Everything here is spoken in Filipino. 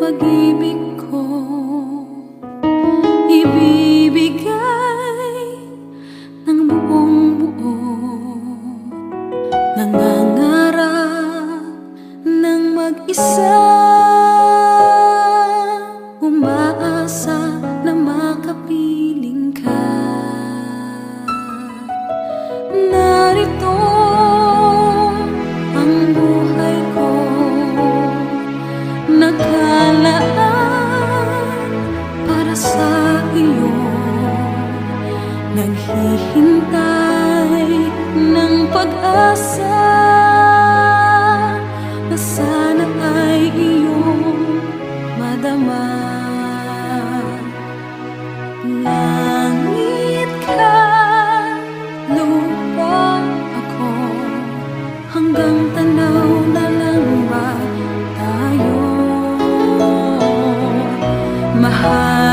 pag-ibig ko ibibigay ng buong buo. Nangangarap ng mag-isa, umaasa na makapiling ka. Narito ang buhay ko, nakalaan para sa iyo, naghihintay ng pag-asa na sana ay iyong madama. Langit ka, lupa ako, hanggang tanaw na lang ba tayo? Mahal